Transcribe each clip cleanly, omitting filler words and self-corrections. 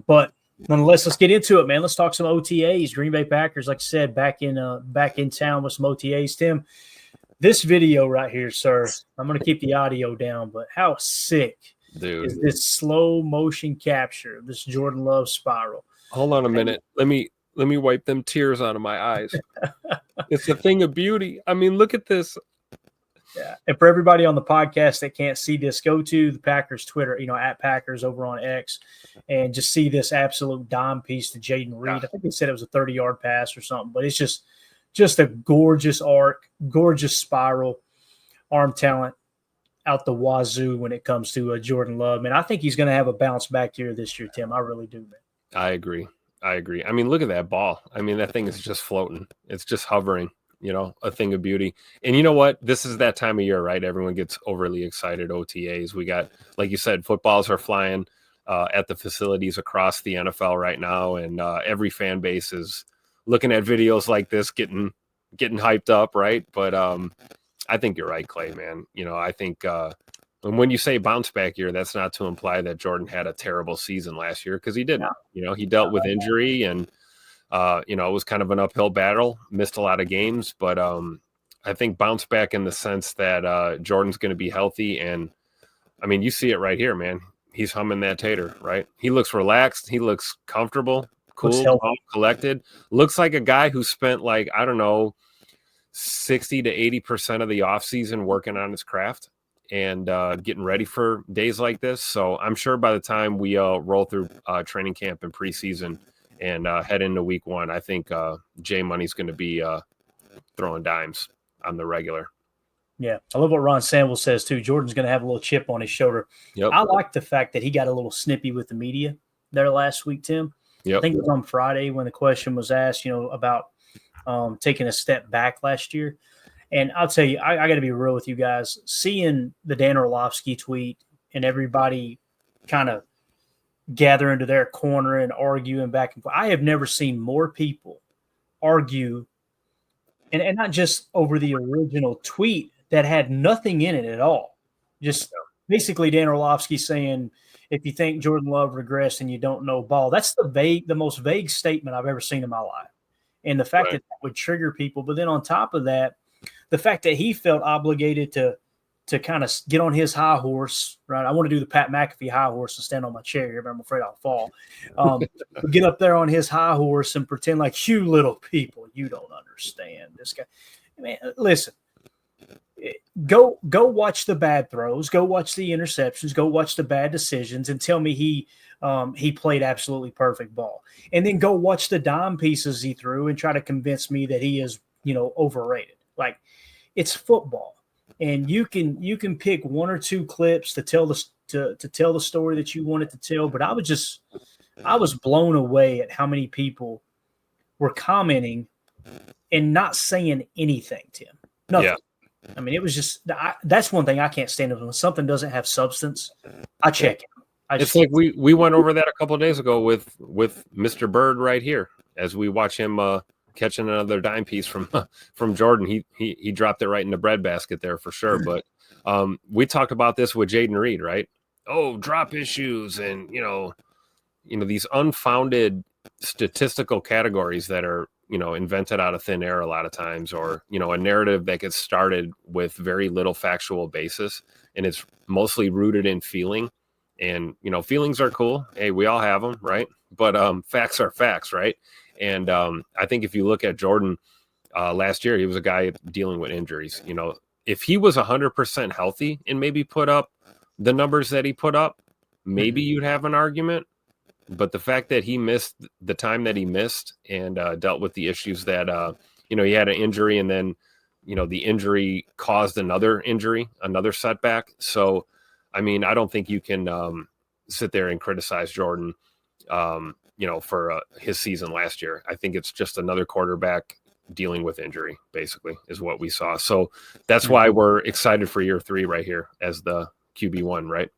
But nonetheless, let's get into it, man. Let's talk some OTAs. Green Bay Packers, like I said, back in town with some OTAs. Tim, this video right here, sir. I'm going to keep the audio down, but how sick is this slow motion capture of this Jordan Love spiral? Hold on a minute. Let me wipe them tears out of my eyes. It's a thing of beauty. I mean, look at this. Yeah. And for everybody on the podcast that can't see this, go to the Packers Twitter, at Packers over on X, and just see this absolute dime piece to Jaden Reed. I think they said it was a 30-yard pass or something, but it's just a gorgeous arc, gorgeous spiral, arm talent out the wazoo when it comes to Jordan Love. And I think he's going to have a bounce back year this year, Tim. I really do, man. I agree. I mean, look at that ball. I mean, that thing is just floating. It's just hovering. A thing of beauty. And you know what? This is that time of year, right? Everyone gets overly excited. OTAs. We got, like you said, footballs are flying at the facilities across the NFL right now. And every fan base is looking at videos like this, getting hyped up, right? But I think you're right, Clay, man. I think and when you say bounce back year, that's not to imply that Jordan had a terrible season last year, because he didn't. He dealt with injury and it was kind of an uphill battle, missed a lot of games, but I think bounce back in the sense that Jordan's going to be healthy. And I mean, you see it right here, man. He's humming that tater, right? He looks relaxed. He looks comfortable, cool, calm, collected. Looks like a guy who spent 60 to 80% of the offseason working on his craft and getting ready for days like this. So I'm sure by the time we roll through training camp and preseason and head into week one, I think J Money's going to be throwing dimes on the regular. Yeah, I love what Ron Samuel says too. Jordan's going to have a little chip on his shoulder. Yep. I like the fact that he got a little snippy with the media there last week, Tim. Yep. I think it was on Friday when the question was asked, about taking a step back last year. And I'll tell you, I got to be real with you guys. Seeing the Dan Orlovsky tweet and everybody kind of gather into their corner and arguing back and forth. I have never seen more people argue, and not just over the original tweet that had nothing in it at all. Just basically Dan Orlovsky saying, if you think Jordan Love regressed and you don't know ball, that's the most vague statement I've ever seen in my life. And the fact that would trigger people. But then on top of that, the fact that he felt obligated to kind of get on his high horse, right? I want to do the Pat McAfee high horse and stand on my chair here, but I'm afraid I'll fall. Get up there on his high horse and pretend like, you little people, you don't understand this guy. Man, listen, go watch the bad throws, go watch the interceptions, go watch the bad decisions, and tell me he played absolutely perfect ball. And then go watch the dime pieces he threw and try to convince me that he is, overrated. Like, it's football. And you can pick one or two clips to tell the story that you wanted to tell. But I was blown away at how many people were commenting and not saying anything, Tim. Nothing. Yeah. I mean, it was just that's one thing I can't stand. When something doesn't have substance, I check it. It's like we went over that a couple of days ago with Mr. Bird right here as we watch him catching another dime piece from Jordan. He dropped it right in the breadbasket there for sure. But we talked about this with Jaden Reed, right? Oh, drop issues and these unfounded statistical categories that are invented out of thin air a lot of times, or a narrative that gets started with very little factual basis, and it's mostly rooted in feeling. And feelings are cool. Hey, we all have them, right? But facts are facts, right? And I think if you look at Jordan last year, he was a guy dealing with injuries. If he was 100% healthy and maybe put up the numbers that he put up, maybe you'd have an argument. But the fact that he missed the time that he missed and dealt with the issues that, he had an injury, and then, the injury caused another injury, another setback. So, I mean, I don't think you can sit there and criticize Jordan, for his season last year. I think it's just another quarterback dealing with injury, basically, is what we saw. So that's why we're excited for year 3 right here as the QB1, right?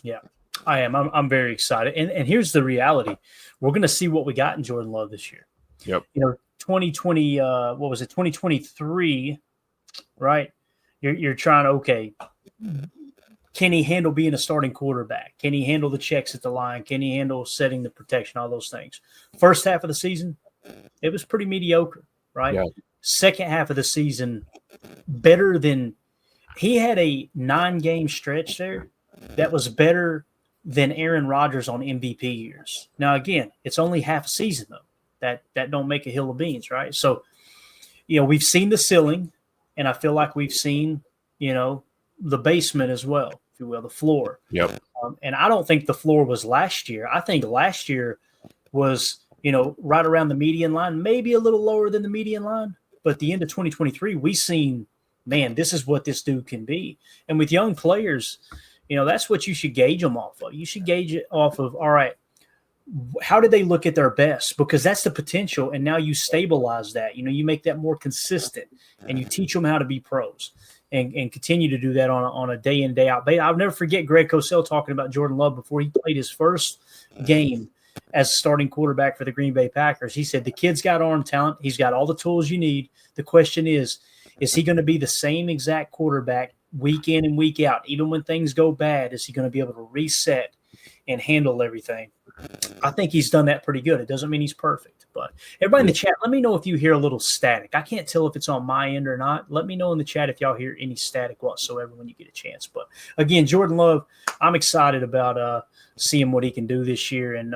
Yeah, I am. I'm very excited. And here's the reality. We're going to see what we got in Jordan Love this year. Yep. 2020, 2023, right? You're trying to, can he handle being a starting quarterback? Can he handle the checks at the line? Can he handle setting the protection? All those things. First half of the season, it was pretty mediocre, right? Yeah. Second half of the season, better than he had a 9-game stretch there that was better than Aaron Rodgers on MVP years. Now, again, it's only half a season though. That don't make a hill of beans, right? So, we've seen the ceiling, and I feel like we've seen, the basement as well, if you will, the floor. Yep. And I don't think the floor was last year. I think last year was, right around the median line, maybe a little lower than the median line. But at the end of 2023, we seen, man, this is what this dude can be. And with young players, that's what you should gauge them off of. You should gauge it off of, all right, how did they look at their best? Because that's the potential. And now you stabilize that. You make that more consistent, and you teach them how to be pros. And continue to do that on a day in, day out basis. I'll never forget Greg Cosell talking about Jordan Love before he played his first game as starting quarterback for the Green Bay Packers. He said, the kid's got arm talent. He's got all the tools you need. The question is he going to be the same exact quarterback week in and week out? Even when things go bad, is he going to be able to reset and handle everything? I think he's done that pretty good. It doesn't mean he's perfect, but everybody in the chat, let me know if you hear a little static. I can't tell if it's on my end or not. Let me know in the chat if y'all hear any static whatsoever when you get a chance. But again, Jordan Love, I'm excited about seeing what he can do this year. And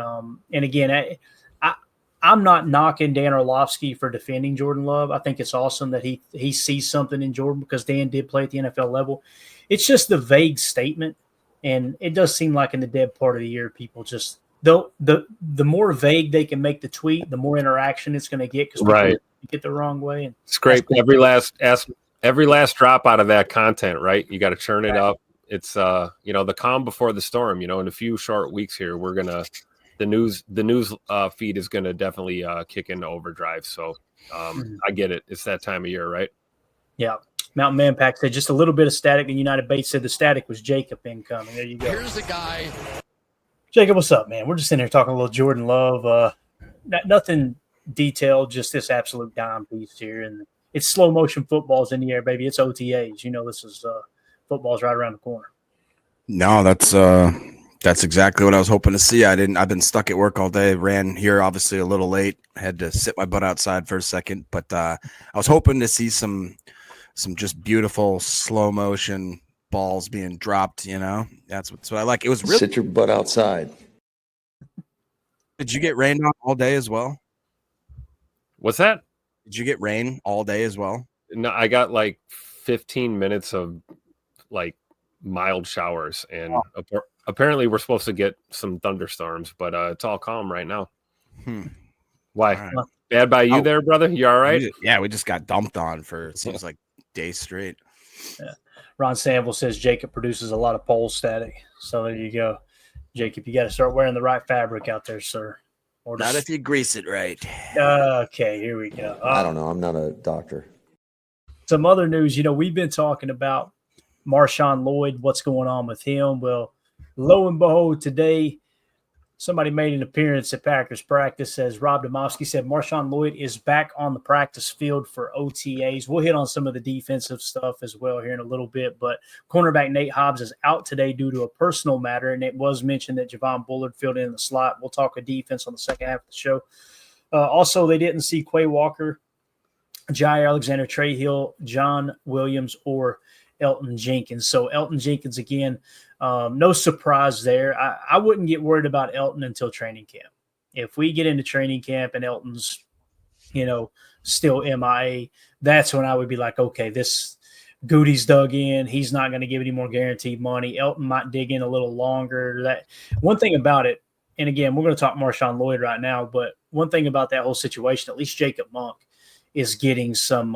again, I'm not knocking Dan Orlovsky for defending Jordan Love. I think it's awesome that he sees something in Jordan, because Dan did play at the NFL level. It's just the vague statement, and it does seem like in the dead part of the year, people just the more vague they can make the tweet, the more interaction it's going to get, because people get the wrong way. And scrape every last drop out of that content, right? You got to churn it up. It's the calm before the storm. In a few short weeks here, we're gonna the news feed is gonna definitely kick into overdrive. So I get it. It's that time of year, right? Yeah. Mountain Man Pack said just a little bit of static, and United Bates said the static was Jacob incoming. There you go. Here's the guy. Jacob, what's up, man? We're just in here talking a little Jordan Love. Nothing detailed, just this absolute dime piece here. And it's slow motion footballs in the air, baby. It's OTAs. This is football's right around the corner. No, that's exactly what I was hoping to see. I've been stuck at work all day. Ran here obviously a little late. Had to sit my butt outside for a second, but I was hoping to see some just beautiful slow motion balls being dropped. That's what I like. It was really. Sit your butt outside. Did you get rained on all day as well? What's that? Did you get rain all day as well? No, I got like 15 minutes of like mild showers, and apparently we're supposed to get some thunderstorms, but it's all calm right now. Why? Right. Bad by you there, brother? You all right? We just got dumped on for it seems like days straight. Yeah. Ron Sample says Jacob produces a lot of pole static. So there you go. Jacob, you got to start wearing the right fabric out there, sir. Or not if you grease it right. Okay, here we go. I don't know. I'm not a doctor. Some other news, we've been talking about Marshawn Lloyd, what's going on with him. Well, lo and behold, today somebody made an appearance at Packers practice, as Rob Domofsky said Marshawn Lloyd is back on the practice field for OTAs. We'll hit on some of the defensive stuff as well here in a little bit, but cornerback Nate Hobbs is out today due to a personal matter, and it was mentioned that Javon Bullard filled in the slot. We'll talk a defense on the second half of the show. Also, they didn't see Quay Walker, Jair Alexander, Trey Hill, John Williams, or Elgton Jenkins. So Elgton Jenkins, again, no surprise there. I wouldn't get worried about Elgton until training camp. If we get into training camp and Elgton's, still MIA, that's when I would be like, okay, this Goody's dug in. He's not going to give any more guaranteed money. Elgton might dig in a little longer. That one thing about it, and again, we're going to talk Marshawn Lloyd right now, but one thing about that whole situation, at least Jacob Monk is getting some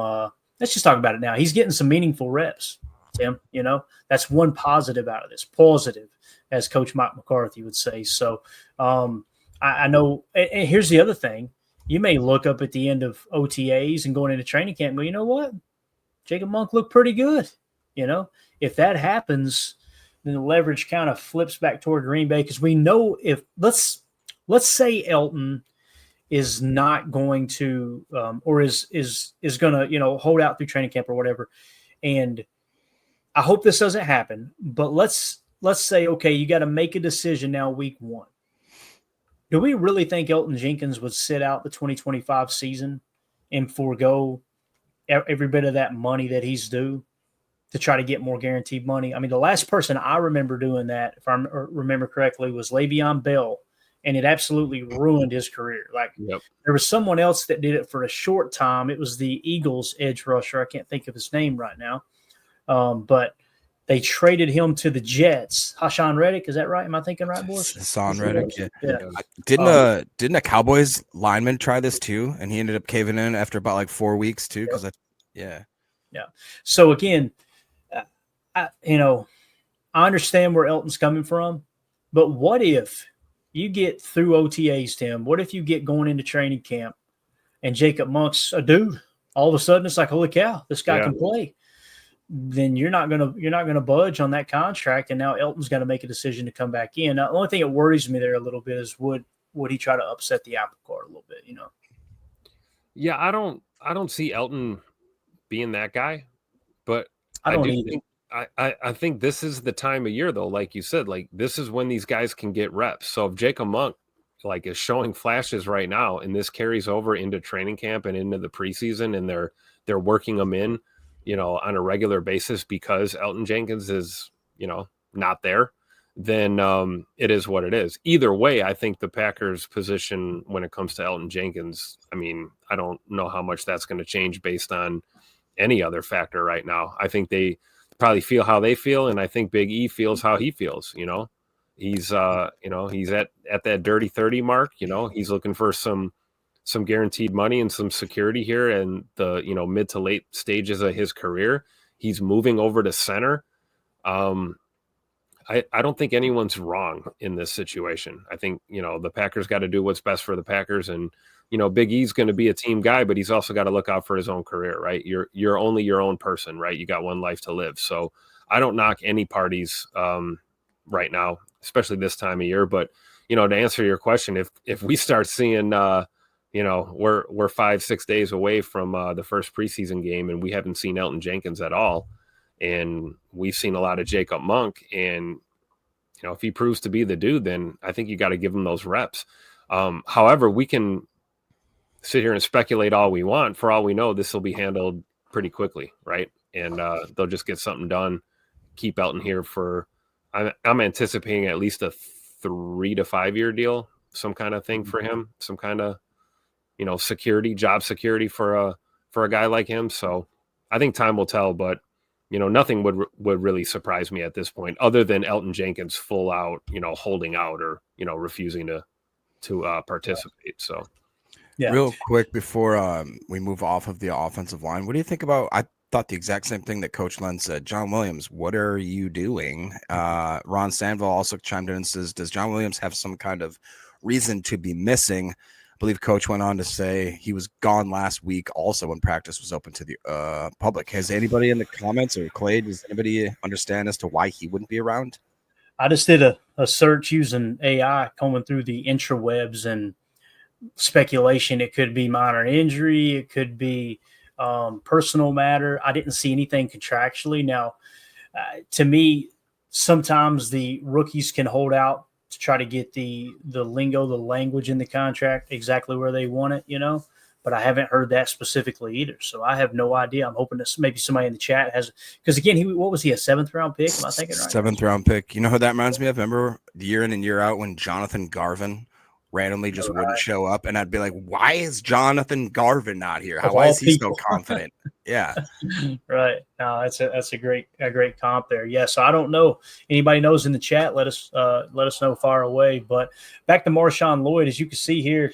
let's just talk about it now. He's getting some meaningful reps, Tim. That's one positive out of this. Positive, as Coach Mike McCarthy would say. So I know, and here's the other thing. You may look up at the end of OTAs and going into training camp, but you know what? Jacob Monk looked pretty good. If that happens, then the leverage kind of flips back toward Green Bay, because we know if let's say Elgton is not going to or is going to hold out through training camp or whatever, and I hope this doesn't happen, but let's say, okay, you got to make a decision now week 1. Do we really think Elgton Jenkins would sit out the 2025 season and forego every bit of that money that he's due to try to get more guaranteed money? I mean, the last person I remember doing that, if I remember correctly, was Le'Veon Bell, and it absolutely ruined his career. Like, there was someone else that did it for a short time. It was the Eagles edge rusher. I can't think of his name right now. But they traded him to the Jets. Hassan Reddick, is that right? Am I thinking right, boys? Hassan Reddick, yeah. Didn't a Cowboys lineman try this too, and he ended up caving in after about like 4 weeks too? Because yeah. So again, I understand where Elton's coming from, but what if you get through OTAs, Tim? What if you get going into training camp and Jacob Monk's a dude? All of a sudden, it's like, holy cow, this guy can play. Then you're not gonna budge on that contract, and now Elton's got to make a decision to come back in. Now, the only thing that worries me there a little bit is would he try to upset the apple cart a little bit? Yeah, I don't see Elton being that guy, but I don't either. I think this is the time of year, though. Like you said, like this is when these guys can get reps. So if Jacob Monk like is showing flashes right now, and this carries over into training camp and into the preseason, and they're working them in, on a regular basis because Elgton Jenkins is, not there, then it is what it is. Either way, I think the Packers' position when it comes to Elgton Jenkins, I mean, I don't know how much that's going to change based on any other factor right now. I think they probably feel how they feel, and I think Big E feels how he feels. He's he's at that dirty 30 mark. He's looking for some guaranteed money and some security here, and the mid to late stages of his career. He's moving over to center. I don't think anyone's wrong in this situation. I think the Packers got to do what's best for the Packers, and Big E's going to be a team guy, but he's also got to look out for his own career, right? You're only your own person, right? You got one life to live. So I don't knock any parties right now, especially this time of year. But to answer your question, if we start seeing we're 5-6 days away from the first preseason game, and we haven't seen Elgton Jenkins at all, and we've seen a lot of Jacob Monk, and if he proves to be the dude, then I think you got to give him those reps. However, we can sit here and speculate all we want. For all we know, this will be handled pretty quickly, right? And they'll just get something done. Keep Elgton here for. I'm anticipating at least a 3 to 5 year deal, some kind of thing for him, some kind of security, job security for a guy like him. So I think time will tell, but nothing would really surprise me at this point, other than Elgton Jenkins full out, holding out or refusing to participate. So, yeah. Real quick before we move off of the offensive line, what do you think about? I thought the exact same thing that Coach Len said. John Williams, what are you doing? Ron Sanville also chimed in and says, does John Williams have some kind of reason to be missing? I believe Coach went on to say he was gone last week also when practice was open to the public. Has anybody in the comments, or Clay, does anybody understand as to why he wouldn't be around? I just did a search using AI, combing through the intrawebs, and speculation. It could be minor injury. It could be personal matter. I didn't see anything contractually. Now, to me, sometimes the rookies can hold out to try to get the lingo, the language in the contract exactly where they want it, but I haven't heard that specifically either. So I have no idea. I'm hoping that maybe somebody in the chat has, because again, what was he, a 7th round pick? Am I thinking right? 7th round pick. You know who that reminds me of? Remember year in and year out when Jonathan Garvin randomly just wouldn't show up, and I'd be like, why is Jonathan Garvin not here? Why is he so confident? Yeah. Right. No, that's a great comp there. Yeah. So I don't know. Anybody knows in the chat, let us know far away. But back to Marshawn Lloyd, as you can see here,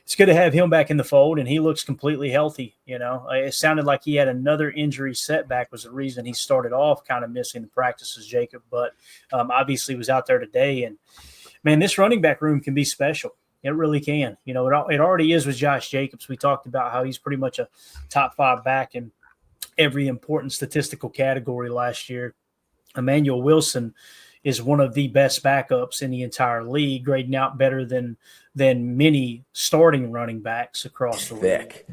it's good to have him back in the fold, and he looks completely healthy. It sounded like he had another injury setback was the reason he started off kind of missing the practices, Jacob, but obviously was out there today. And man, this running back room can be special. It really can. It already is with Josh Jacobs. We talked about how he's pretty much a top 5 back in every important statistical category last year. Emmanuel Wilson is one of the best backups in the entire league, grading out better than many starting running backs across the league.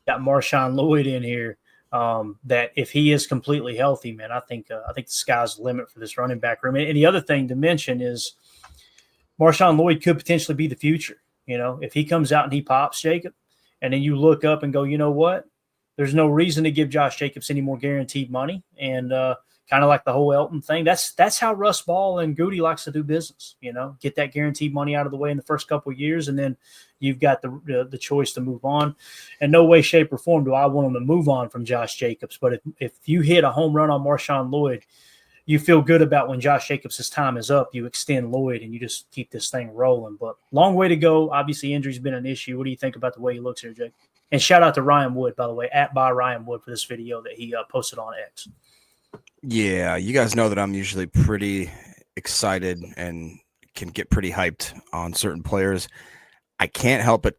Got Marshawn Lloyd in here that if he is completely healthy, man, I think the sky's the limit for this running back room. And the other thing to mention is Marshawn Lloyd could potentially be the future. You know, if he comes out and he pops, Jacob, and then you look up and go, you know what? There's no reason to give Josh Jacobs any more guaranteed money. And kind of like the whole Elton thing, that's how Russ Ball and Goody likes to do business. You know, get that guaranteed money out of the way in the first couple of years, and then you've got the choice to move on. And no way, shape, or form do I want him to move on from Josh Jacobs. But if you hit a home run on Marshawn Lloyd, you feel good about when Josh Jacobs' time is up, you extend Lloyd and you just keep this thing rolling. But long way to go. Obviously, injury's been an issue. What do you think about the way he looks here, Jake? And shout out to Ryan Wood, by the way, @by Ryan Wood for this video that he posted on X. Yeah, you guys know that I'm usually pretty excited and can get pretty hyped on certain players. I can't help but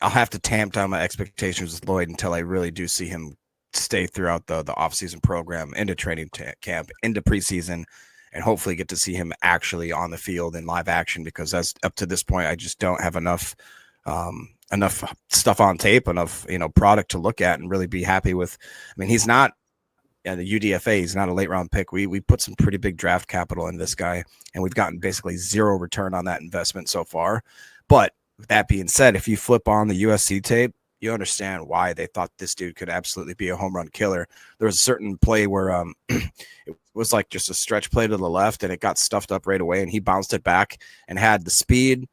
I'll have to tamp down my expectations with Lloyd until I really do see him stay throughout the offseason program, into training camp, into preseason, and hopefully get to see him actually on the field in live action, because as up to this point, I just don't have enough stuff on tape, enough, product to look at and really be happy with. I mean, he's not the UDFA, he's not a late round pick. We put some pretty big draft capital in this guy, and we've gotten basically zero return on that investment so far. But with that being said, if you flip on the USC tape, you understand why they thought this dude could absolutely be a home run killer. There was a certain play where it was like just a stretch play to the left, and it got stuffed up right away, and he bounced it back and had the speed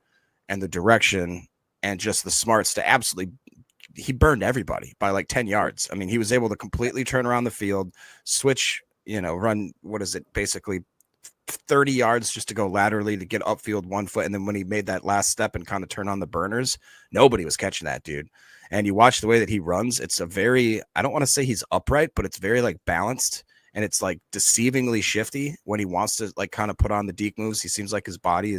and the direction and just the smarts to absolutely – he burned everybody by like 10 yards. I mean, he was able to completely turn around the field, switch, run, basically 30 yards just to go laterally to get upfield 1 foot. And then when he made that last step and kind of turn on the burners, nobody was catching that dude. And you watch the way that he runs, it's a very, I don't want to say he's upright, but it's very like balanced, and it's like deceivingly shifty when he wants to like kind of put on the deke moves. He seems like his body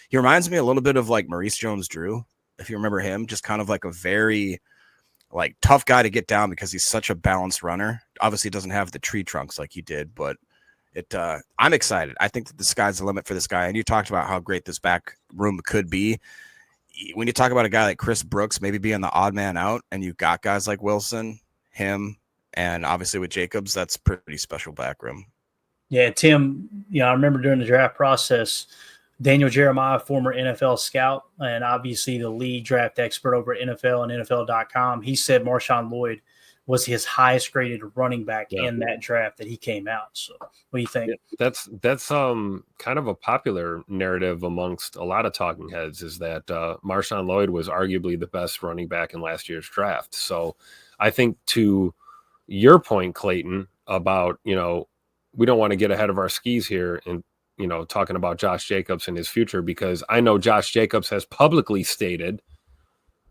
he reminds me a little bit of like Maurice Jones-Drew, if you remember him, just kind of like a very like tough guy to get down because he's such a balanced runner. Obviously doesn't have the tree trunks like he did, but I'm excited. I think that the sky's the limit for this guy. And you talked about how great this back room could be. When you talk about a guy like Chris Brooks, maybe being the odd man out, and you've got guys like Wilson, him, and obviously with Jacobs, that's pretty special back room. Yeah, Tim, I remember during the draft process, Daniel Jeremiah, former NFL scout, and obviously the lead draft expert over at NFL and NFL.com, he said Marshawn Lloyd was his highest graded running back in that draft that he came out. So what do you think? Yeah, that's kind of a popular narrative amongst a lot of talking heads, is that Marshawn Lloyd was arguably the best running back in last year's draft. So I think, to your point, Clayton, about, we don't want to get ahead of our skis here and, talking about Josh Jacobs and his future, because I know Josh Jacobs has publicly stated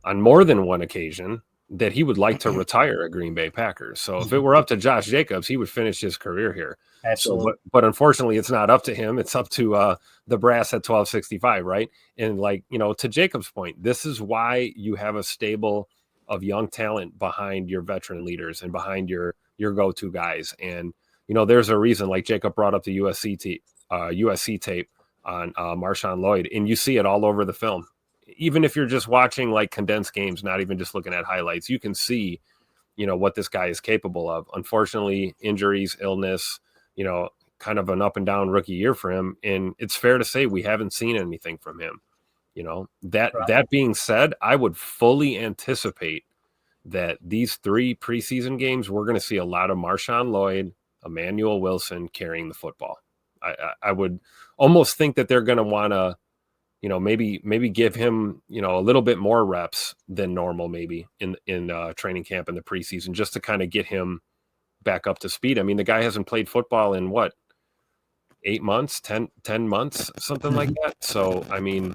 on more than one occasion that he would like to retire at Green Bay Packers. So if it were up to Josh Jacobs, he would finish his career here. Absolutely. So, but unfortunately, it's not up to him. It's up to the brass at 1265, right? And to Jacob's point, this is why you have a stable of young talent behind your veteran leaders and behind your go-to guys. And, there's a reason, like Jacob brought up the USC tape on Marshawn Lloyd, and you see it all over the film. Even if you're just watching like condensed games, not even just looking at highlights, you can see, what this guy is capable of. Unfortunately, injuries, illness, kind of an up and down rookie year for him. And it's fair to say we haven't seen anything from him. That being said, I would fully anticipate that these 3 preseason games, we're going to see a lot of Marshawn Lloyd, Emmanuel Wilson carrying the football. I would almost think that they're going to want to, maybe give him, a little bit more reps than normal, maybe in training camp in the preseason, just to kind of get him back up to speed. I mean, the guy hasn't played football in 8 months, 10 months, something like that. So, I mean,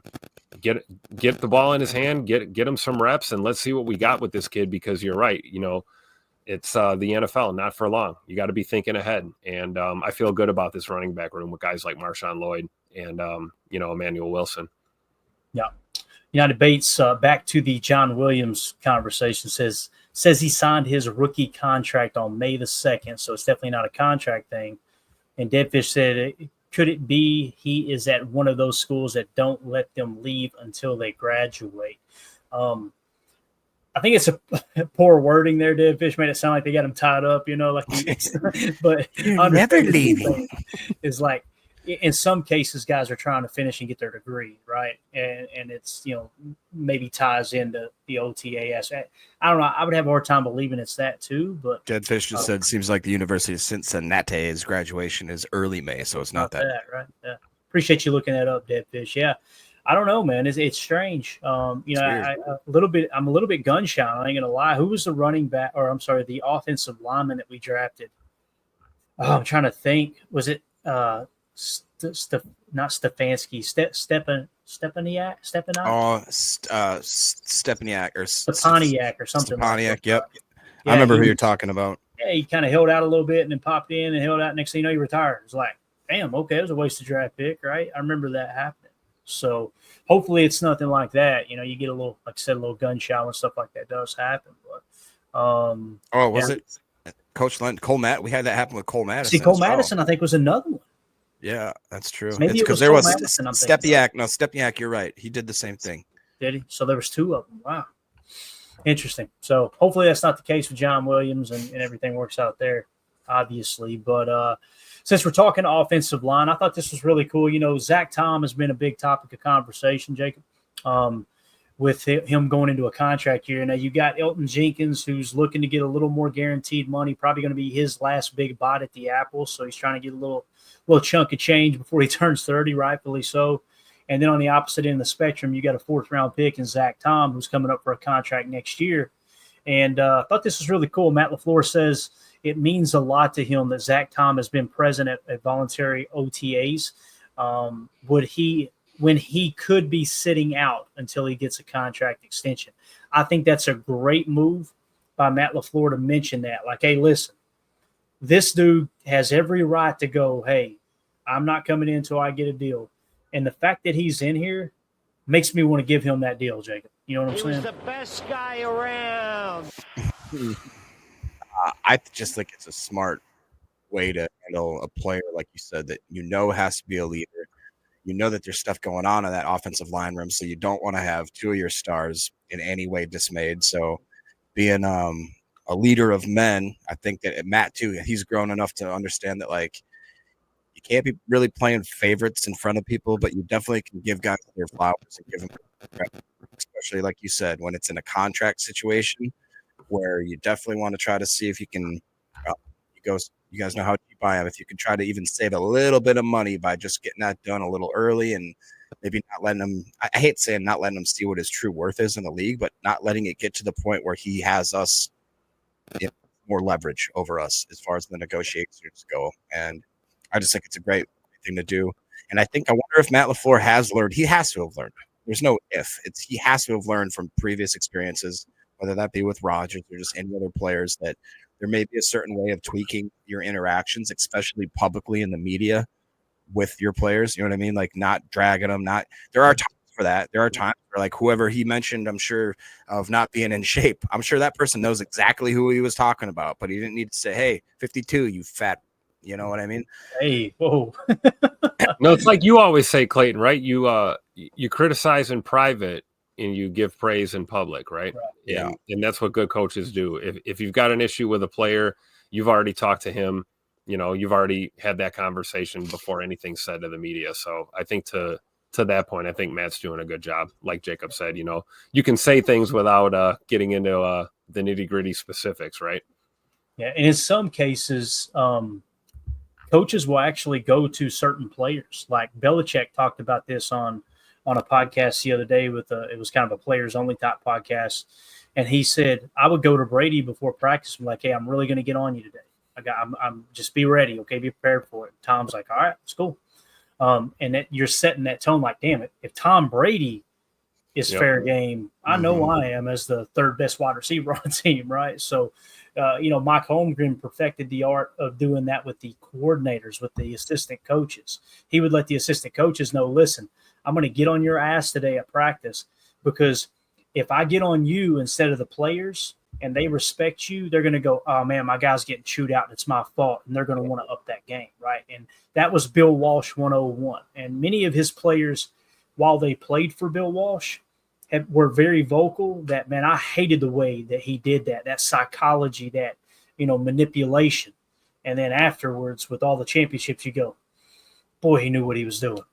get the ball in his hand, get him some reps, and let's see what we got with this kid, because you're right. It's the NFL, not for long. You got to be thinking ahead. And I feel good about this running back room with guys like Marshawn Lloyd and, Emmanuel Wilson. Yeah. United Bates, back to the John Williams conversation, says he signed his rookie contract on May the 2nd, so it's definitely not a contract thing. And Deadfish said, could it be he is at one of those schools that don't let them leave until they graduate? I think it's a poor wording there. Dead Fish made it sound like they got him tied up, like but You're never leaving. Is like in some cases, guys are trying to finish and get their degree, right? And it's maybe ties into the OTA aspect. I don't know. I would have a hard time believing it's that too. But Dead Fish just said seems like the University of Cincinnati's graduation is early May, so it's not that. Right? Yeah. Appreciate you looking that up, Dead Fish. Yeah. I don't know, man. It's strange. I'm a little bit gun shy. I ain't gonna lie. Who was the running back, or I'm sorry, the offensive lineman that we drafted? Oh, I'm trying to think. Was it not Stefanski? Stepaniak? Oh, Stepaniak or Stepaniak or something. Stepaniak. Yep. Yeah, I remember who you're talking about. Yeah, he kind of held out a little bit and then popped in and held out. Next thing you know, he retired. It's like, damn, okay, it was a wasted draft pick, right? I remember that happening. So hopefully it's nothing like that. You get a little, like I said, a little gun show and stuff like that does happen. But was it Coach Lent, Cole Matt? We had that happen with Cole Madison. See, Cole Madison, I think, was another one. Yeah, that's true. So maybe it's because there was Stepaniak. No, Stepaniak, you're right. He did the same thing. Did he? So there was two of them. Wow. Interesting. So hopefully that's not the case with John Williams and everything works out there, obviously. But since we're talking offensive line, I thought this was really cool. Zach Tom has been a big topic of conversation, Jacob, with him going into a contract year. Now, you got Elgton Jenkins, who's looking to get a little more guaranteed money, probably going to be his last big bite at the apple. So he's trying to get a little chunk of change before he turns 30, rightfully so. And then on the opposite end of the spectrum, you got a 4th-round pick in Zach Tom, who's coming up for a contract next year. And I thought this was really cool. Matt LaFleur says it means a lot to him that Zach Tom has been present at voluntary OTAs. When he could be sitting out until he gets a contract extension. I think that's a great move by Matt LaFleur to mention that. Like, hey, listen, this dude has every right to go, hey, I'm not coming in until I get a deal. And the fact that he's in here makes me want to give him that deal, Jacob. You know what I'm saying? He was the best guy around. I just think it's a smart way to handle a player, like you said, that has to be a leader. That there's stuff going on in that offensive line room, so you don't want to have two of your stars in any way dismayed. So being a leader of men, I think that Matt, too, he's grown enough to understand that, like, you can't be really playing favorites in front of people, but you definitely can give guys their flowers and give them credit, especially, like you said, when it's in a contract situation where you definitely want to try to see if you can you guys know how deep I am. If you can try to even save a little bit of money by just getting that done a little early and maybe not letting him – I hate saying not letting him see what his true worth is in the league, but not letting it get to the point where he has us more leverage over us as far as the negotiations go. And I just think it's a great thing to do. And I wonder if Matt LaFleur has learned – he has to have learned. There's no if. He has to have learned from previous experiences, whether that be with Rodgers or just any other players, that – there may be a certain way of tweaking your interactions, especially publicly in the media with your players. You know what I mean? Like not dragging them, there are times for that. There are times where, like, whoever he mentioned, I'm sure, of not being in shape, I'm sure that person knows exactly who he was talking about, but he didn't need to say, hey, 52, you fat, you know what I mean? Hey, whoa. No, it's like you always say, Clayton, right? You criticize in private and you give praise in public, right? Yeah. And that's what good coaches do. If you've got an issue with a player, you've already talked to him, you've already had that conversation before anything's said to the media. So I think to that point, I think Matt's doing a good job. Like Jacob said, you can say things without getting into the nitty-gritty specifics, right? Yeah, and in some cases, coaches will actually go to certain players. Like Belichick talked about this on a podcast the other day it was kind of a players only type podcast. And he said, I would go to Brady before practice and be like, hey, I'm really going to get on you today. I'm just be ready. Okay. Be prepared for it. Tom's like, all right, it's cool. And that you're setting that tone like, damn it, if Tom Brady is fair game, I know I am as the third best wide receiver on the team. Right. So, Mike Holmgren perfected the art of doing that with the coordinators, with the assistant coaches. He would let the assistant coaches know, listen, I'm going to get on your ass today at practice, because if I get on you instead of the players and they respect you, they're going to go, oh, man, my guy's getting chewed out and it's my fault. And they're going to want to up that game, right? And that was Bill Walsh 101. And many of his players, while they played for Bill Walsh, were very vocal that, man, I hated the way that he did that psychology, that, manipulation. And then afterwards, with all the championships, you go, boy, he knew what he was doing,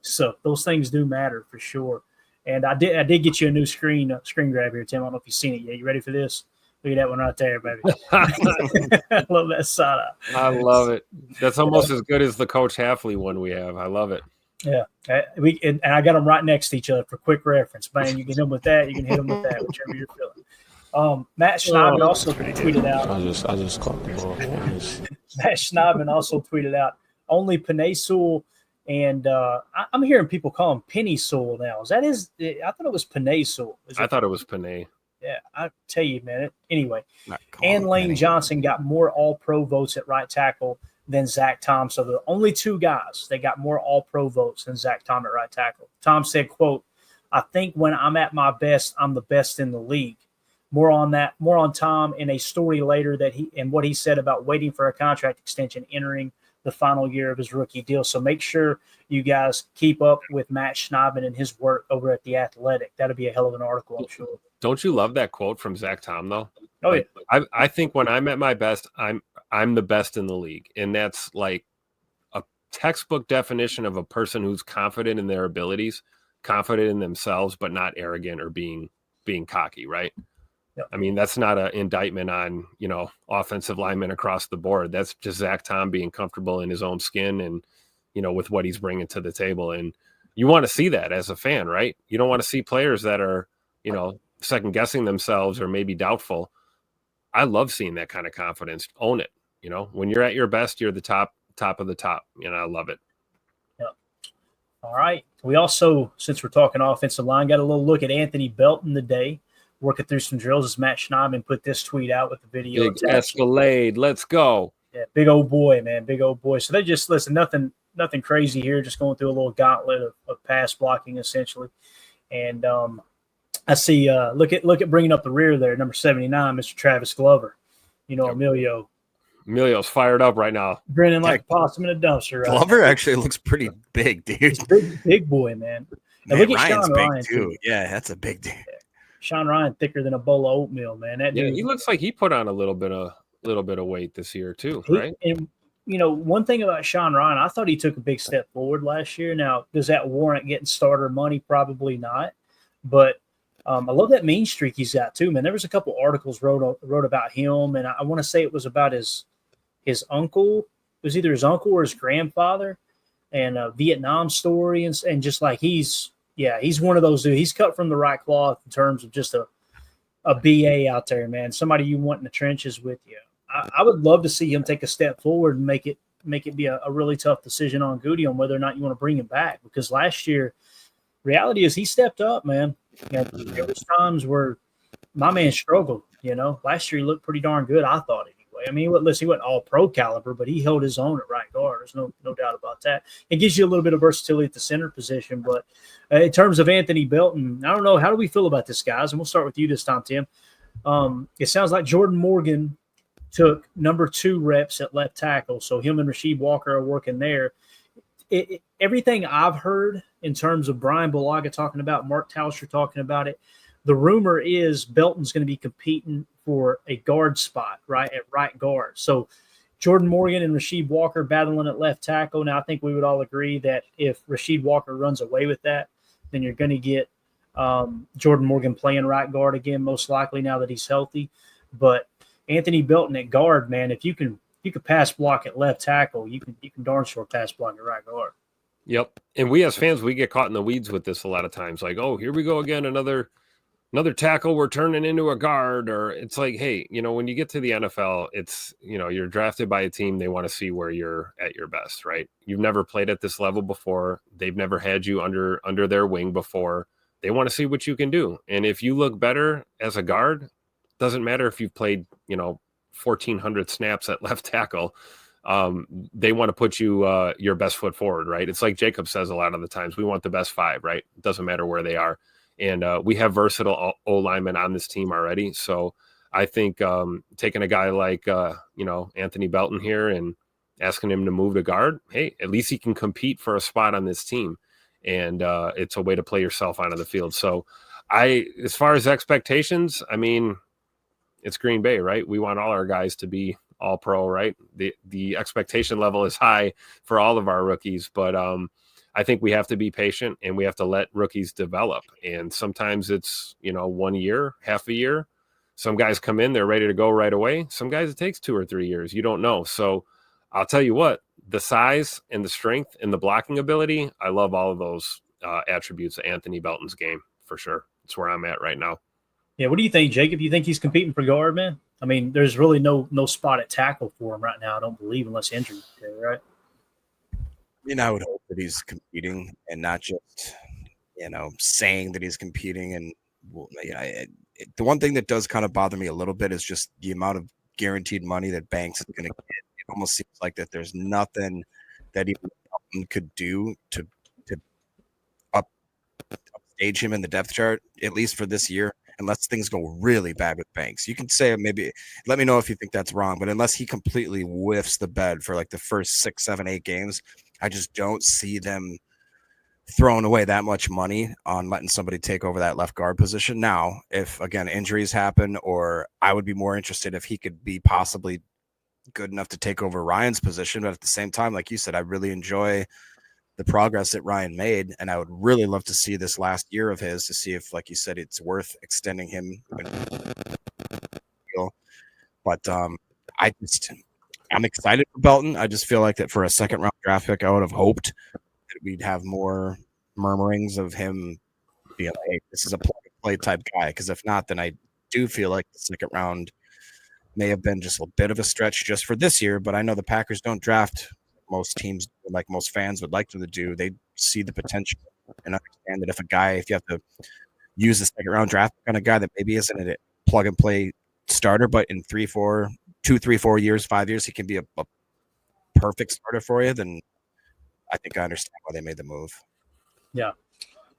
So those things do matter for sure. And I did get you a new screen grab here, Tim. I don't know if you've seen it yet. You ready for this? Look at that one right there, baby. I love that side eye. I love it. That's almost as good as the Coach Halfley one we have. I love it. Yeah, and I got them right next to each other for quick reference. Bang, you can hit them with that. You can hit them with that, whichever you're feeling. Matt Schneidman also tweeted out. I just caught the ball. Matt Schneidman also tweeted out only Penei and I'm hearing people call him Penny Sewell now. I thought it was Penei Sewell. I thought it was Penei. Yeah, I tell you, man. Anyway, and Lane Johnson got more All-Pro votes at right tackle than Zach Tom. So the only two guys that got more All-Pro votes than Zach Tom at right tackle. Tom said, quote, "I think when I'm at my best, I'm the best in the league." More on Tom in a story later and what he said about waiting for a contract extension entering the final year of his rookie deal. So make sure you guys keep up with Matt Schneidman and his work over at The Athletic. That'll be a hell of an article, I'm sure. Don't you love that quote from Zach Tom, though? Oh, yeah. I think when I'm at my best, I'm the best in the league. And that's like a textbook definition of a person who's confident in their abilities, confident in themselves, but not arrogant or being cocky, right? Yep. I mean, that's not an indictment on, offensive linemen across the board. That's just Zach Tom being comfortable in his own skin and, with what he's bringing to the table. And you want to see that as a fan, right? You don't want to see players that are, second guessing themselves or maybe doubtful. I love seeing that kind of confidence. Own it. When you're at your best, you're the top of the top. I love it. Yep. All right. We also, since we're talking offensive line, got a little look at Anthony Belton today, working through some drills as Matt Schneidman put this tweet out with the video. Big Escalade. Let's go. Yeah, big old boy, man. Big old boy. So they just, listen, nothing crazy here, just going through a little gauntlet of pass blocking essentially. And I see look at bringing up the rear there, number 79, Mr. Travis Glover. Emilio's fired up right now. Grinning like a possum in a dumpster. Right Glover now. actually looks pretty big, dude. Big boy, man. Man, look at Ryan's Sean big Ryan, too. Yeah, that's a big dude. Yeah. Sean Ryan thicker than a bowl of oatmeal, man. That dude, he looks like he put on a little bit of weight this year too, right? And one thing about Sean Ryan, I thought he took a big step forward last year. Now, does that warrant getting starter money? Probably not. But I love that mean streak he's got too, man. There was a couple articles wrote about him, and I want to say it was about his uncle. It was either his uncle or his grandfather, and a Vietnam story, and just like he's one of those dudes. He's cut from the right cloth in terms of just a BA out there, man. Somebody you want in the trenches with you. I would love to see him take a step forward and make it be a really tough decision on Goody on whether or not you want to bring him back, because last year, reality is he stepped up, man. There was times where my man struggled. Last year he looked pretty darn good, I thought anyway. I mean, he wasn't all pro caliber, but he held his own at right guard. There's no doubt about that. It gives you a little bit of versatility at the center position. But in terms of Anthony Belton, I don't know. How do we feel about this, guys? And we'll start with you this time, Tim. It sounds like Jordan Morgan took number 2 reps at left tackle, so him and Rasheed Walker are working there. Everything I've heard in terms of Brian Bulaga talking about, Mark Tauscher talking about it, the rumor is Belton's going to be competing for a guard spot, right, at right guard. So Jordan Morgan and Rasheed Walker battling at left tackle. Now, I think we would all agree that if Rasheed Walker runs away with that, then you're going to get Jordan Morgan playing right guard again, most likely now that he's healthy. But Anthony Belton at guard, man, if you can pass block at left tackle, you can darn sure pass block at right guard. Yep. And we as fans, we get caught in the weeds with this a lot of times. Like, oh, here we go again, another tackle we're turning into a guard. Or it's like, hey, when you get to the NFL, it's, you're drafted by a team. They want to see where you're at your best, right? You've never played at this level before. They've never had you under their wing before. They want to see what you can do. And if you look better as a guard, doesn't matter if you've played, 1,400 snaps at left tackle. They want to put you your best foot forward, right? It's like Jacob says a lot of the times, we want the best 5, right? It doesn't matter where they are. And we have versatile O-linemen on this team already. So I think taking a guy like, Anthony Belton here and asking him to move to guard, hey, at least he can compete for a spot on this team. And it's a way to play yourself onto the field. So As far as expectations, I mean, it's Green Bay, right? We want all our guys to be all pro, right? The expectation level is high for all of our rookies, but I think we have to be patient and we have to let rookies develop. And sometimes it's, 1 year, half a year. Some guys come in, they're ready to go right away. Some guys, it takes 2 or 3 years. You don't know. So I'll tell you what, the size and the strength and the blocking ability, I love all of those attributes of Anthony Belton's game for sure. That's where I'm at right now. Yeah, what do you think, Jacob? You think he's competing for guard, man? I mean, there's really no spot at tackle for him right now, I don't believe, unless injury, right? I would hope that he's competing and not just, saying that he's competing. And the one thing that does kind of bother me a little bit is just the amount of guaranteed money that Banks is going to get. It almost seems like that there's nothing that he could do to upstage him in the depth chart, at least for this year, unless things go really bad with Banks. You can say maybe, let me know if you think that's wrong, but unless he completely whiffs the bed for like the first 6, 7, 8 games, I just don't see them throwing away that much money on letting somebody take over that left guard position. Now, if again injuries happen, or I would be more interested if he could be possibly good enough to take over Ryan's position. But at the same time, like you said, I really enjoy the progress that Ryan made, and I would really love to see this last year of his to see if, like you said, it's worth extending him. But I'm excited for Belton. I just feel like that for a second round draft pick, I would have hoped that we'd have more murmurings of him being like, hey, this is a play type guy. Because if not, then I do feel like the second round may have been just a bit of a stretch just for this year. But I know the Packers don't draft most teams like most fans would like them to do. They see the potential and understand that if you have to use a second round draft kind of guy that maybe isn't a plug and play starter, but in 2, 3, 4 years, 5 years, he can be a perfect starter for you, then I think I understand why they made the move. Yeah.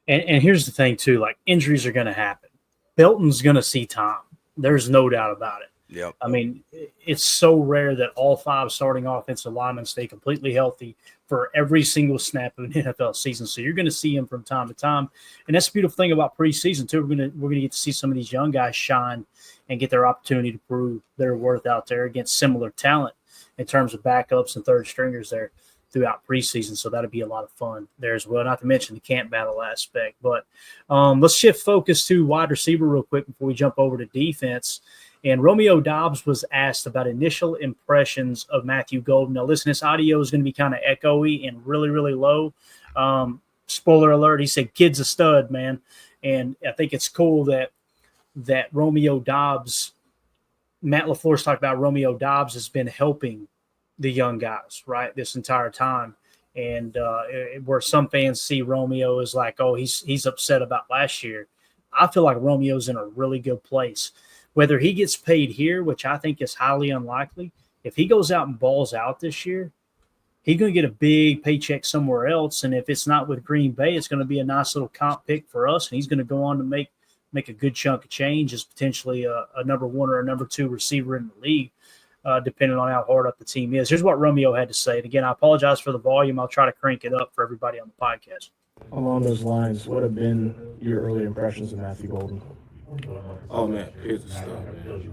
And here's the thing too, like injuries are going to happen. Belton's going to see time. There's no doubt about it. Yep. I mean, it's so rare that all 5 starting offensive linemen stay completely healthy for every single snap of an NFL season. So you're going to see him from time to time, and that's the beautiful thing about preseason too. We're going to get to see some of these young guys shine and get their opportunity to prove their worth out there against similar talent in terms of backups and third stringers there throughout preseason. So that'll be a lot of fun there as well. Not to mention the camp battle aspect. But let's shift focus to wide receiver real quick before we jump over to defense. And Romeo Doubs was asked about initial impressions of Matthew Golden. Now, listen, this audio is going to be kind of echoey and really, really low. Spoiler alert, he said, kid's a stud, man. And I think it's cool that Romeo Doubs, Matt LaFleur's talked about Romeo Doubs has been helping the young guys, right, this entire time. And where some fans see Romeo as like, oh, he's upset about last year. I feel like Romeo's in a really good place. Whether he gets paid here, which I think is highly unlikely, if he goes out and balls out this year, he's going to get a big paycheck somewhere else. And if it's not with Green Bay, it's going to be a nice little comp pick for us. And he's going to go on to make a good chunk of change as potentially a number 1 or a number 2 receiver in the league, depending on how hard up the team is. Here's what Romeo had to say. And again, I apologize for the volume. I'll try to crank it up for everybody on the podcast. Along those lines, what have been your early impressions of Matthew Golden? Oh man, here's the stuff, man.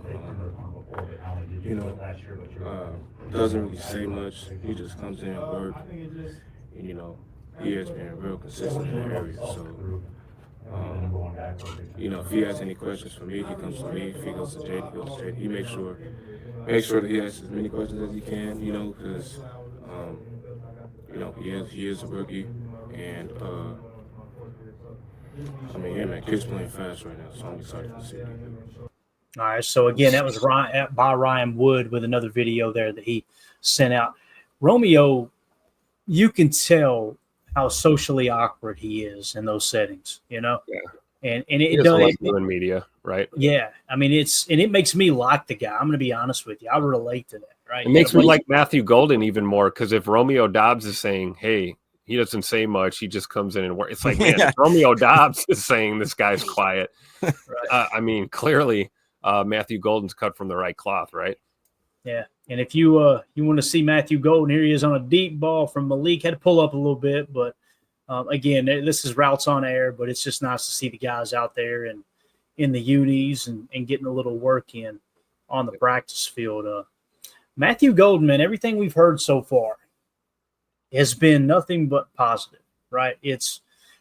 Doesn't really say much. He just comes in and works. And, he has been real consistent in the area. So, if he has any questions for me, he comes to me. If he goes to Jay, he goes to Jay. He makes sure that he asks as many questions as he can. Because he is a rookie, and man, kid's playing fast right now, so I'm excited to see it. All right, so again, that was by Ryan Wood with another video there that he sent out. Romeo, you can tell how socially awkward he is in those settings, Yeah. And it does like in media, right? Yeah, I mean it makes me like the guy. I'm going to be honest with you. I relate to that, right? It makes me like Matthew Golden even more because if Romeo Doubs is saying, "Hey," he doesn't say much. He just comes in and works. It's like, man, if Romeo Doubs is saying this guy's quiet. Right. Clearly, Matthew Golden's cut from the right cloth, right? Yeah. And if you want to see Matthew Golden, here he is on a deep ball from Malik. Had to pull up a little bit, but Again, this is routes on air, but it's just nice to see the guys out there and in the unis and getting a little work in on the practice field. Matthew Goldman, everything we've heard so far has been nothing but positive, right?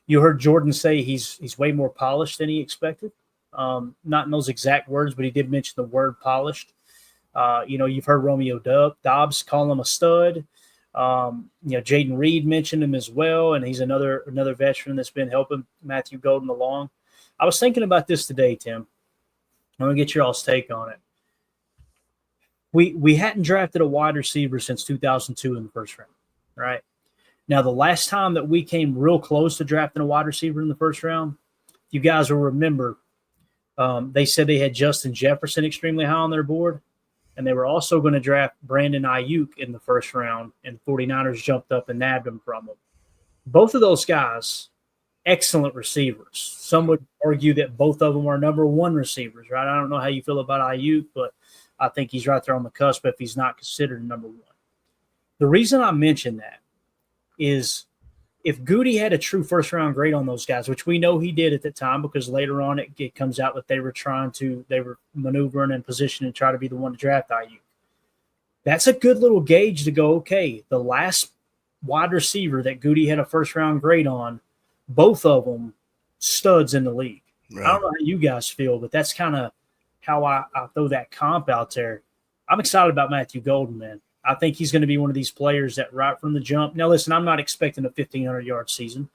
You heard Jordan say he's way more polished than he expected. Not in those exact words, but he did mention the word polished. You've heard Romeo Dobbs call him a stud. Jaden Reed mentioned him as well, and he's another veteran that's been helping Matthew Golden along. I was thinking about this today, Tim. I'm going to get your all's take on it. We hadn't drafted a wide receiver since 2002 in the first round, right? Now, the last time that we came real close to drafting a wide receiver in the first round, you guys will remember they said they had Justin Jefferson extremely high on their board, and they were also going to draft Brandon Ayuk in the first round, and 49ers jumped up and nabbed him from them. Both of those guys, excellent receivers. Some would argue that both of them are number one receivers, right? I don't know how you feel about Ayuk, but I think he's right there on the cusp if he's not considered number one. The reason I mention that is if Goody had a true first-round grade on those guys, which we know he did at the time because later on it comes out that they were maneuvering and positioning to try to be the one to draft Ayuk. That's a good little gauge to go, okay, the last wide receiver that Goody had a first-round grade on, both of them studs in the league. Right. I don't know how you guys feel, but that's kind of how I throw that comp out there. I'm excited about Matthew Golden, man. I think he's going to be one of these players that right from the jump. Now, listen, I'm not expecting a 1,500-yard season.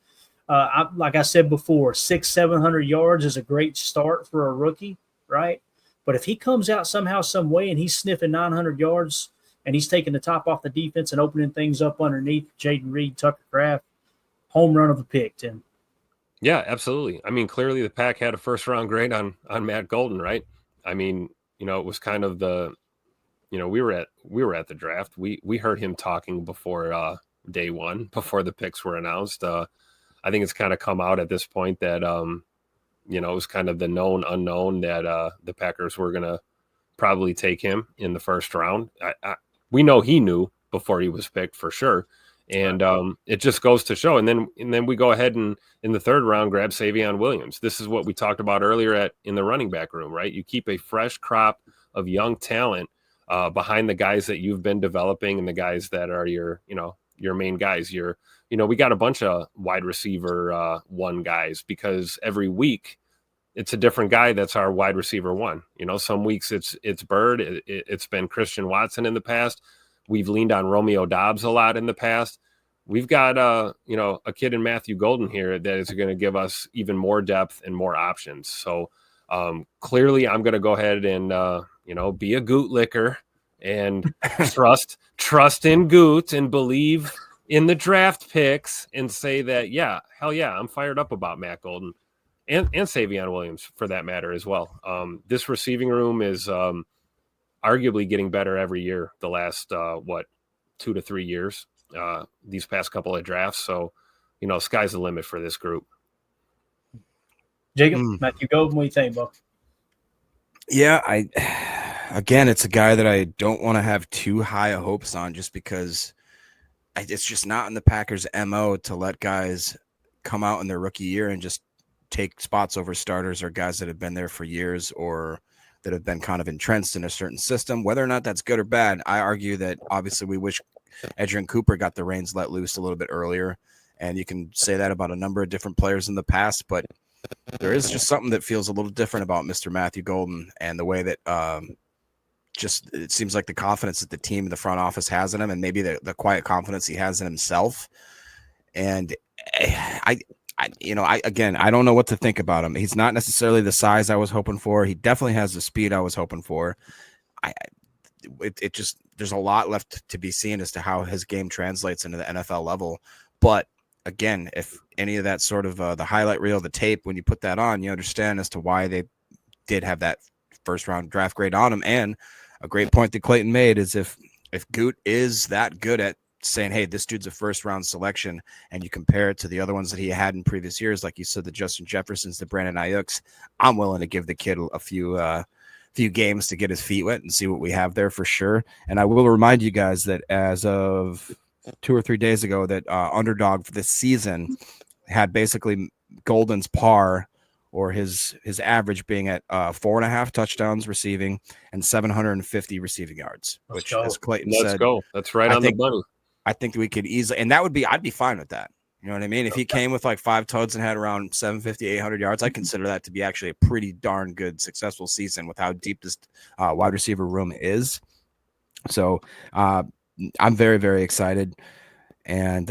Like I said before, 600-700 yards is a great start for a rookie, right? But if he comes out somehow, some way, and he's sniffing 900 yards and he's taking the top off the defense and opening things up underneath Jaden Reed, Tucker Kraft, home run of a pick, Tim. Yeah, absolutely. I mean, clearly the Pack had a first-round grade on Matt Golden, right? I mean, it was kind of the – we were at the draft. We heard him talking before day one, before the picks were announced. I think it's kind of come out at this point that it was kind of the known unknown that the Packers were going to probably take him in the first round. We know he knew before he was picked for sure, and it just goes to show. And then we go ahead and in the third round grab Savion Williams. This is what we talked about earlier in the running back room, right? You keep a fresh crop of young talent behind the guys that you've been developing and the guys that are your main guys. We got a bunch of wide receiver one guys because every week it's a different guy that's our wide receiver one. Some weeks it's Bird. It's been Christian Watson in the past. We've leaned on Romeo Dobbs a lot in the past. We've got a kid in Matthew Golden here that is going to give us even more depth and more options. So clearly I'm going to go ahead and be a Goot licker and trust in Goot and believe in the draft picks and say that, yeah, hell yeah, I'm fired up about Matt Golden and Savion Williams for that matter as well. This receiving room is arguably getting better every year, the last, 2 to 3 years, these past couple of drafts. So, sky's the limit for this group. Jacob, Matthew Golden, what do you think, Bo? Yeah, again, it's a guy that I don't want to have too high of hopes on just because it's just not in the Packers' MO to let guys come out in their rookie year and just take spots over starters or guys that have been there for years or that have been kind of entrenched in a certain system. Whether or not that's good or bad, I argue that obviously we wish Adrian Cooper got the reins let loose a little bit earlier, and you can say that about a number of different players in the past, but there is just something that feels a little different about Mr. Matthew Golden and the way that it seems like the confidence that the team in the front office has in him and maybe the quiet confidence he has in himself. And I don't know what to think about him. He's not necessarily the size I was hoping for. He definitely has the speed I was hoping for. There's a lot left to be seen as to how his game translates into the NFL level. But again, if any of that sort of the highlight reel, the tape, when you put that on, you understand as to why they did have that first round draft grade on him. And a great point that Clayton made is if Goot is that good at saying, hey, this dude's a first round selection, and you compare it to the other ones that he had in previous years, like you said, the Justin Jeffersons, the Brandon Ayuks, I'm willing to give the kid a few games to get his feet wet and see what we have there for sure. And I will remind you guys that as of 2 or 3 days ago that Underdog for this season had basically Golden's par or his average being at 4.5 touchdowns receiving and 750 receiving yards, which, as Clayton said, that's right on the money. I think we could easily, and I'd be fine with that. You know what I mean? If he came with like 5 tuds and had around 750, 800 yards, I consider that to be actually a pretty darn good, successful season with how deep this wide receiver room is. So I'm very, very excited. And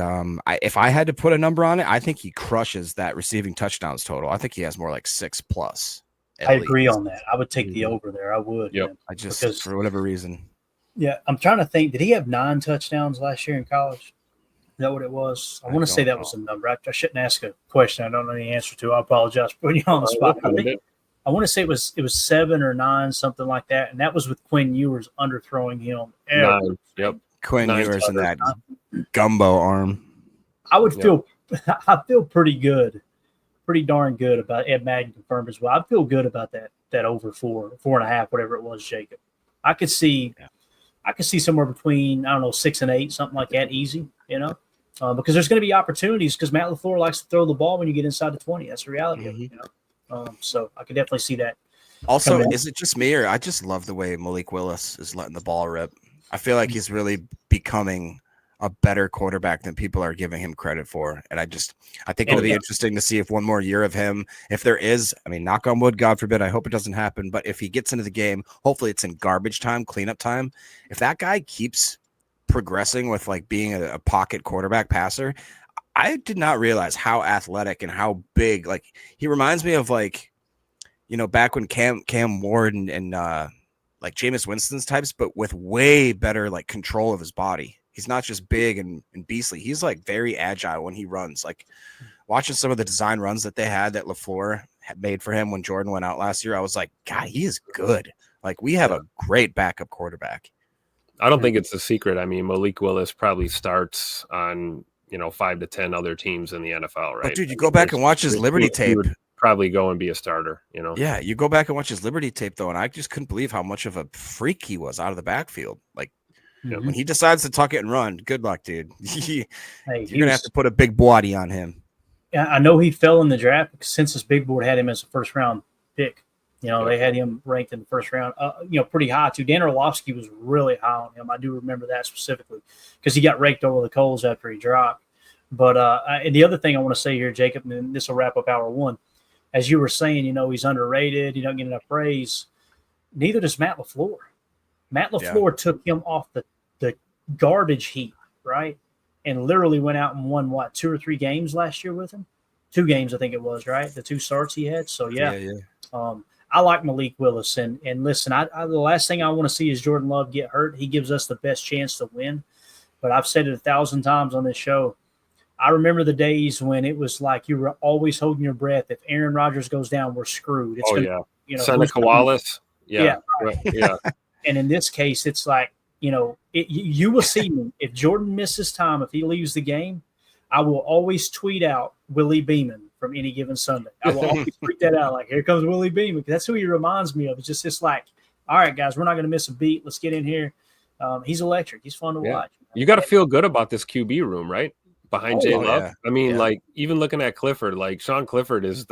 if I had to put a number on it, I think he crushes that receiving touchdowns total. I think he has more like 6+. I agree on that. I would take the over there. I would. Yep. Because for whatever reason. Yeah, I'm trying to think. Did he have 9 touchdowns last year in college? Is that what it was? I want to say that was the number. I shouldn't ask a question I don't know the answer to. I apologize for putting you on the spot. I want to say it was 7 or 9, something like that, and that was with Quinn Ewers underthrowing him. 9. Yep. Quinn Ewers and that gumbo arm. I would feel pretty good, pretty darn good about Ed Madden confirmed as well. I feel good about that over 4.5, whatever it was, Jacob. I could see somewhere between, I don't know, 6 and 8, something like that, easy, because there's going to be opportunities because Matt LaFleur likes to throw the ball when you get inside the 20. That's the reality of it, So I could definitely see that. Also, is it just me or I just love the way Malik Willis is letting the ball rip? I feel like he's really becoming a better quarterback than people are giving him credit for. And I think it'll be interesting to see if one more year of him, if there is, I mean, knock on wood, God forbid, I hope it doesn't happen. But if he gets into the game, hopefully it's in garbage time, cleanup time. If that guy keeps progressing with like being a pocket quarterback passer, I did not realize how athletic and how big, like he reminds me of like, back when Cam Ward and like Jameis Winston's types, but with way better like control of his body. He's not just big and beastly. He's like very agile when he runs. Like watching some of the design runs that they had that LaFleur had made for him when Jordan went out last year, I was like, God, he is good. Like we have a great backup quarterback. I don't think it's a secret. I mean, Malik Willis probably starts on 5 to 10 other teams in the NFL, right? But dude, you go back and watch his Liberty tape. Probably go and be a starter, Yeah, you go back and watch his Liberty tape though, and I just couldn't believe how much of a freak he was out of the backfield. Like when he decides to tuck it and run, good luck, dude. You're gonna have to put a big body on him. Yeah, I know he fell in the draft because Census Big Board had him as a first round pick. They had him ranked in the first round, pretty high too. Dan Orlovsky was really high on him. I do remember that specifically because he got raked over the coals after he dropped. But and the other thing I want to say here, Jacob, and this will wrap up hour one. As you were saying, he's underrated. He don't get enough praise. Neither does Matt LaFleur. Matt LaFleur took him off the garbage heap, right? And literally went out and won, 2 or 3 games last year with him? 2 games, I think it was, right? The 2 starts he had. So, yeah. I like Malik Willis. And listen, the last thing I want to see is Jordan Love get hurt. He gives us the best chance to win. But I've said it 1,000 times on this show. I remember the days when it was like you were always holding your breath. If Aaron Rodgers goes down, we're screwed. It's Seneca Wallace. Yeah. Yeah. And in this case, it's like, you will see me. If Jordan misses time, if he leaves the game, I will always tweet out Willie Beeman from Any Given Sunday. I will always tweet that out like, here comes Willie Beeman. That's who he reminds me of. It's just like, all right, guys, we're not going to miss a beat. Let's get in here. He's electric. He's fun to watch. You got to feel good about this QB room, right? Behind Jay Love. Yeah. I mean, like even looking at Clifford, like Sean Clifford is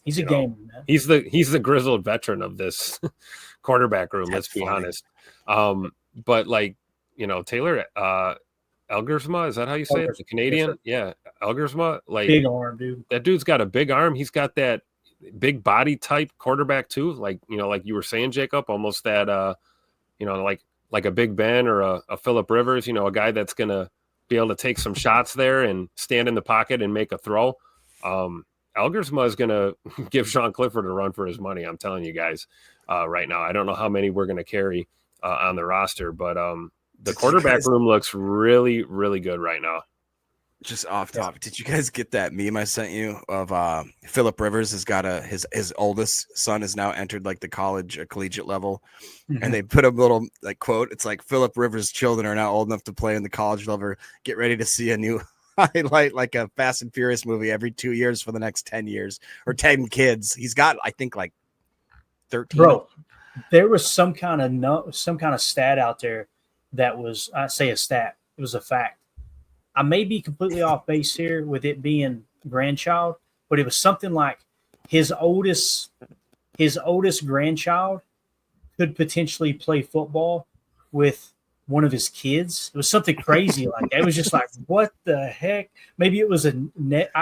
he's a gamer, man. He's the grizzled veteran of this quarterback room. Let's be honest. But like, Taylor Elgersma, is that how you say it? The Canadian? Yes, Elgersma, like big arm, dude. That dude's got a big arm. He's got that big body type quarterback too. Like, like you were saying, Jacob, almost that like a Big Ben or a Phillip Rivers, a guy that's gonna be able to take some shots there and stand in the pocket and make a throw. Elgersma is going to give Sean Clifford a run for his money. I'm telling you guys right now. I don't know how many we're going to carry on the roster, but the quarterback room looks really, really good right now. Just off topic, did you guys get that meme I sent you of Phillip Rivers has got his oldest son has now entered like the collegiate level, and they put a little like quote. It's like Phillip Rivers' children are now old enough to play in the college level. Get ready to see a new highlight like a Fast and Furious movie every 2 years for the next 10 years or 10 kids. He's got I think like 13. Bro, there was some kind of stat out there that was I say a stat. It was a fact. I may be completely off base here with it being grandchild, but it was something like his oldest grandchild could potentially play football with one of his kids. It was something crazy like that. It was just like, what the heck? Maybe it was a net.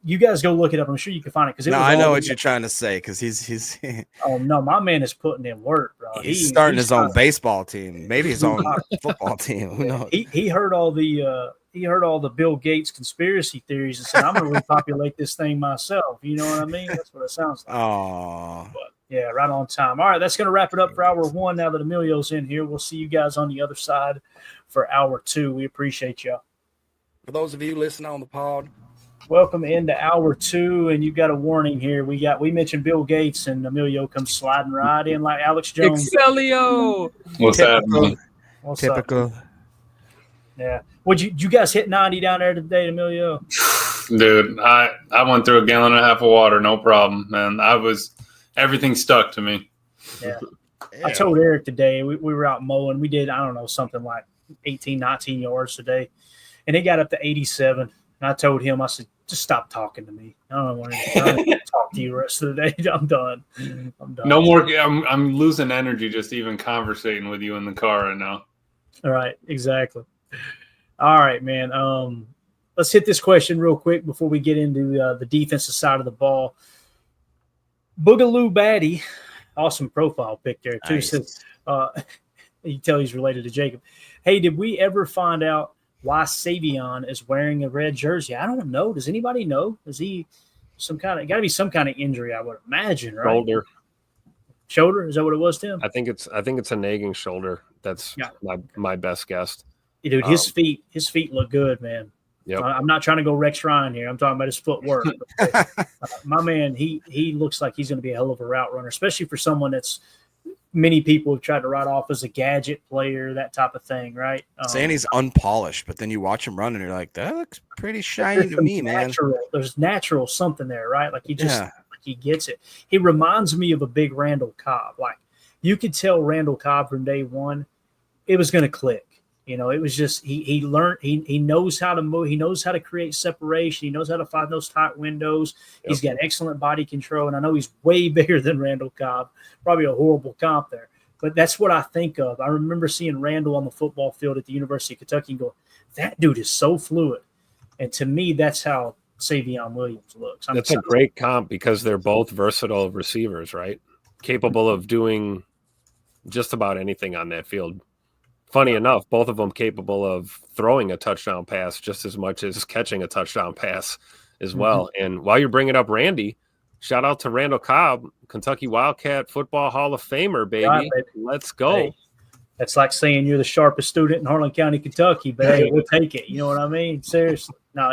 You guys go look it up. I'm sure you can find it. No, I know what you're trying to say because he's oh no, my man is putting in work, bro. He's starting his own baseball team, maybe his own football team. Who knows? He heard all the Bill Gates conspiracy theories and said, I'm going to repopulate this thing myself. You know what I mean? That's what it sounds like. Oh, but yeah, right on time. All right, that's going to wrap it up for hour 1. Now that Emilio's in here, we'll see you guys on the other side for hour 2. We appreciate y'all. For those of you listening on the pod, welcome into hour 2, and you got a warning here. We mentioned Bill Gates, and Emilio comes sliding right in like Alex Jones. Excelio. What's happening? What's typical. Up? Yeah. Did you guys hit 90 down there today, Emilio? Dude, I went through a gallon and a half of water, no problem, man. Everything stuck to me. Yeah. I told Eric today, we were out mowing. We did, I don't know, something like 18, 19 yards today. And it got up to 87. And I told him, I said, just stop talking to me. I don't want to talk to you the rest of the day. I'm done. No more. I'm losing energy just even conversating with you in the car right now. All right. Exactly. All right, man. Let's hit this question real quick before we get into the defensive side of the ball. Boogaloo Batty, awesome profile pic there too. Nice. Says, you can tell he's related to Jacob. Hey, did we ever find out why Savion is wearing a red jersey? I don't know. Does anybody know? Is he got to be some kind of injury? I would imagine, right? Shoulder? Is that what it was, Tim? I think it's a nagging shoulder. That's my best guess. Dude, his feet look good, man. Yep. I'm not trying to go Rex Ryan here. I'm talking about his footwork. My man, he looks like he's going to be a hell of a route runner, especially for someone that's many people have tried to write off as a gadget player, that type of thing, right? Saying he's unpolished, but then you watch him run and you're like, that looks pretty shiny to me, man. There's natural something there, right? Like he just like he gets it. He reminds me of a big Randall Cobb. Like you could tell Randall Cobb from day one, it was going to click. You know, it was just he learned he knows how to move, he knows how to create separation, he knows how to find those tight windows. Yep. He's got excellent body control, and I know he's way bigger than Randall Cobb. Probably a horrible comp there, but that's what I think of. I remember seeing Randall on the football field at the University of Kentucky and going, "That dude is so fluid." And to me, that's how Savion Williams looks. That's a great comp because they're both versatile receivers, right? Capable of doing just about anything on that field. Funny enough, both of them capable of throwing a touchdown pass just as much as catching a touchdown pass as well. Mm-hmm. And while you're bringing up Randy, shout out to Randall Cobb, Kentucky Wildcat Football Hall of Famer, baby. Right, baby. Let's go. Hey, that's like saying you're the sharpest student in Harlan County, Kentucky, but hey, we'll take it. You know what I mean? Seriously. No,